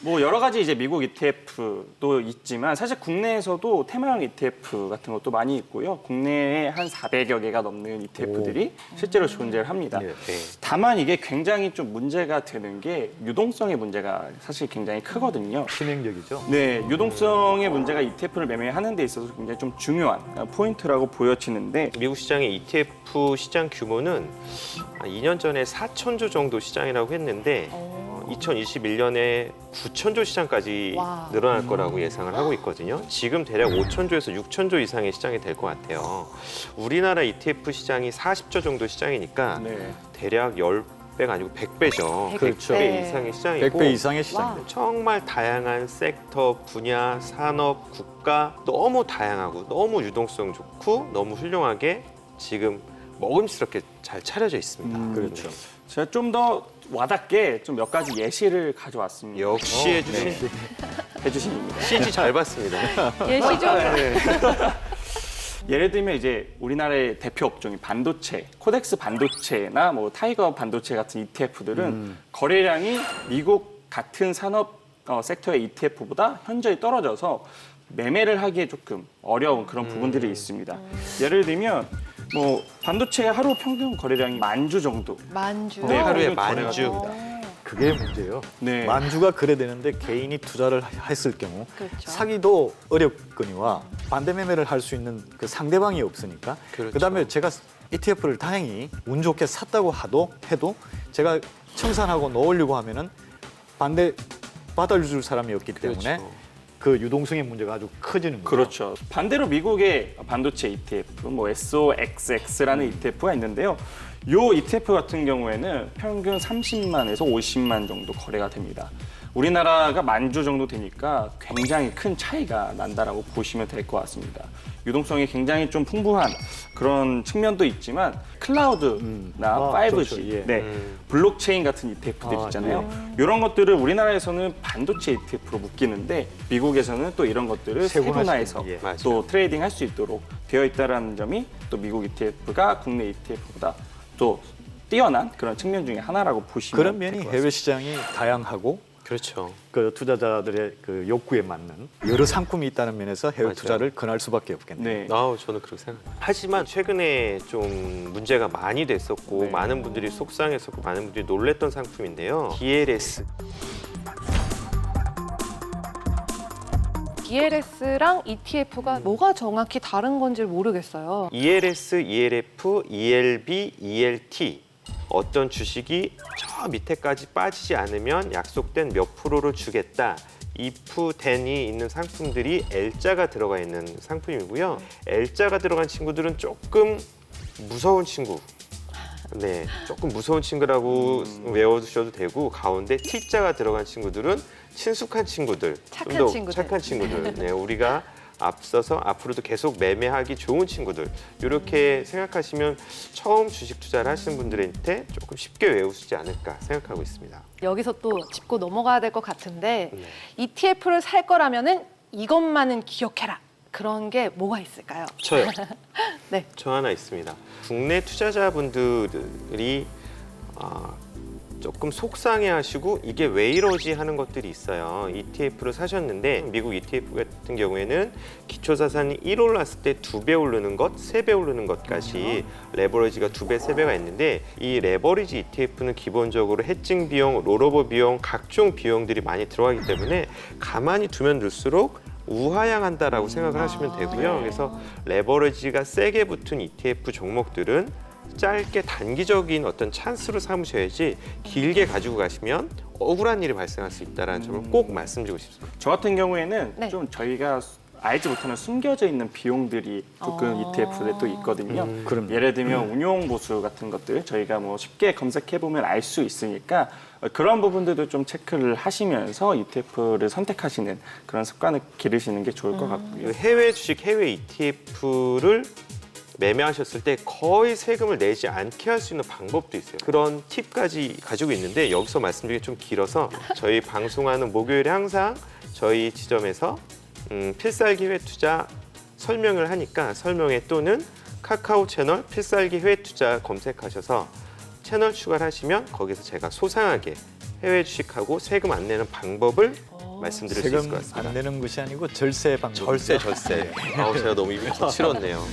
뭐 여러 가지 이제 미국 ETF도 있지만 사실 국내에서도 테마형 ETF 같은 것도 많이 있고요. 국내에 한 400여 개가 넘는 ETF들이 실제로 존재를 합니다. 네. 다만 이게 굉장히 좀 문제가 되는 게 유동성의 문제가 사실 굉장히 크거든요. 치명적이죠. 네, 유동성의 문제가 ETF를 매매하는 데 있어서 굉장히 좀 중요한 포인트라고 보여지는데 미국 시장의 ETF 시장 규모는 2년 전에 4천조 정도 시장이라고 했는데 2021년에 9천조 시장까지 와. 늘어날 거라고 예상을 하고 있거든요. 지금 대략 5천조에서 6천조 이상의 시장이 될 것 같아요. 우리나라 ETF 시장이 40조 정도 시장이니까 네. 대략 10배가 아니고 100배죠. 그렇죠. 100배 이상의 시장이고 100배 이상의 시장입니다. 정말 다양한 섹터, 분야, 산업, 국가 너무 다양하고 너무 유동성 좋고 너무 훌륭하게 지금 먹음직스럽게 잘 차려져 있습니다. 그렇죠. 제가 좀 더 와닿게 좀 몇 가지 예시를 가져왔습니다. 역시 해주신 네. 해주신입니다. CG 잘 봤습니다. 예시죠? 예를 들면 이제 우리나라의 대표 업종인 반도체, 코덱스 반도체나 뭐 타이거 반도체 같은 ETF들은 거래량이 미국 같은 산업 섹터의 ETF보다 현저히 떨어져서 매매를 하기에 조금 어려운 그런 부분들이 있습니다. 예를 들면 뭐 반도체 하루 평균 거래량이 10,000주 정도. 만주. 네, 하루에 거래가 10,000주. 됩니다. 그게 문제예요. 네. 만주가 그래 되는데 개인이 투자를 했을 경우 그렇죠. 사기도 어렵거니와 반대 매매를 할 수 있는 그 상대방이 없으니까. 그렇죠. 그다음에 제가 ETF를 다행히 운 좋게 샀다고 해도 제가 청산하고 넣으려고 하면은 반대 받아줄 사람이 없기 때문에 그렇죠. 그 유동성의 문제가 아주 커지는 거죠. 그렇죠. 반대로 미국의 반도체 ETF, 뭐 SOXX라는 ETF가 있는데요. 요 ETF 같은 경우에는 평균 30만에서 50만 정도 거래가 됩니다. 우리나라가 10,000주 정도 되니까 굉장히 큰 차이가 난다라고 보시면 될 것 같습니다. 유동성이 굉장히 좀 풍부한 그런 측면도 있지만 클라우드나 5G, 그렇죠. 예. 네, 블록체인 같은 ETF들 있잖아요. 이런 것들을 우리나라에서는 반도체 ETF로 묶이는데 미국에서는 또 이런 것들을 세분화시키는, 세분화해서 예. 맞아요. 또 트레이딩 할 수 있도록 되어 있다는 점이 또 미국 ETF가 국내 ETF보다 또 뛰어난 그런 측면 중에 하나라고 보시면 그런 될 면이 것 해외 시장이 다양하고 그렇죠. 그 투자자들의 그 욕구에 맞는 여러 상품이 있다는 면에서 해외 맞아요. 투자를 권할 수밖에 없겠네요. 네. 저는 그렇게 생각해요. 하지만 최근에 좀 문제가 많이 됐었고 네. 많은 분들이 속상했었고 많은 분들이 놀랬던 상품인데요. DLS. DLS랑 ETF가 뭐가 정확히 다른 건지 모르겠어요. ELS, ELF, ELB, ELT 어떤 주식이 저 밑에까지 빠지지 않으면 약속된 몇 프로를 주겠다. if then이 있는 상품들이 L자가 들어가 있는 상품이고요. L자가 들어간 친구들은 조금 무서운 친구. 네, 조금 무서운 친구라고 외워두셔도 되고 가운데 T자가 들어간 친구들은 친숙한 친구들, 착한 좀 더 친구들. 착한 친구들. 네, 우리가 앞서서 앞으로도 계속 매매하기 좋은 친구들 이렇게 생각하시면 처음 주식 투자를 하시는 분들한테 조금 쉽게 외우시지 않을까 생각하고 있습니다. 여기서 또 짚고 넘어가야 될 것 같은데 네. ETF를 살 거라면은 이것만은 기억해라. 그런 게 뭐가 있을까요? 저요. 네. 저 하나 있습니다. 국내 투자자분들이 조금 속상해하시고 이게 왜 이러지 하는 것들이 있어요. ETF를 사셨는데 미국 ETF 같은 경우에는 기초자산이 1 올랐을 때 2배 오르는 것, 3배 오르는 것까지 레버리지가 2배, 3배가 있는데 이 레버리지 ETF는 기본적으로 해칭 비용, 롤오버 비용, 각종 비용들이 많이 들어가기 때문에 가만히 두면 둘수록 우하향한다라고 생각을 하시면 되고요. 그래서 레버리지가 세게 붙은 ETF 종목들은 짧게 단기적인 어떤 찬스로 삼으셔야지 길게 가지고 가시면 억울한 일이 발생할 수 있다는 점을 꼭 말씀드리고 싶습니다. 저 같은 경우에는 네. 좀 저희가 알지 못하는 숨겨져 있는 비용들이 조금 ETF에 또 있거든요. 그럼요. 예를 들면 운용 보수 같은 것들 저희가 뭐 쉽게 검색해 보면 알 수 있으니까 그런 부분들도 좀 체크를 하시면서 ETF를 선택하시는 그런 습관을 기르시는 게 좋을 것 같고요. 해외 주식, 해외 ETF를 매매하셨을 때 거의 세금을 내지 않게 할 수 있는 방법도 있어요. 그런 팁까지 가지고 있는데 여기서 말씀드리기 좀 길어서 저희 방송하는 목요일에 항상 저희 지점에서 필살기 회 투자 설명을 하니까 설명에 또는 카카오 채널 필살기 회 투자 검색하셔서 채널 추가를 하시면 거기서 제가 소상하게 해외 주식하고 세금 안 내는 방법을 말씀드릴 수 있을 것 세금 같습니다. 안 내는 것이 아니고 절세 방법. 절세. 아우 제가 너무 입이 거칠었네요.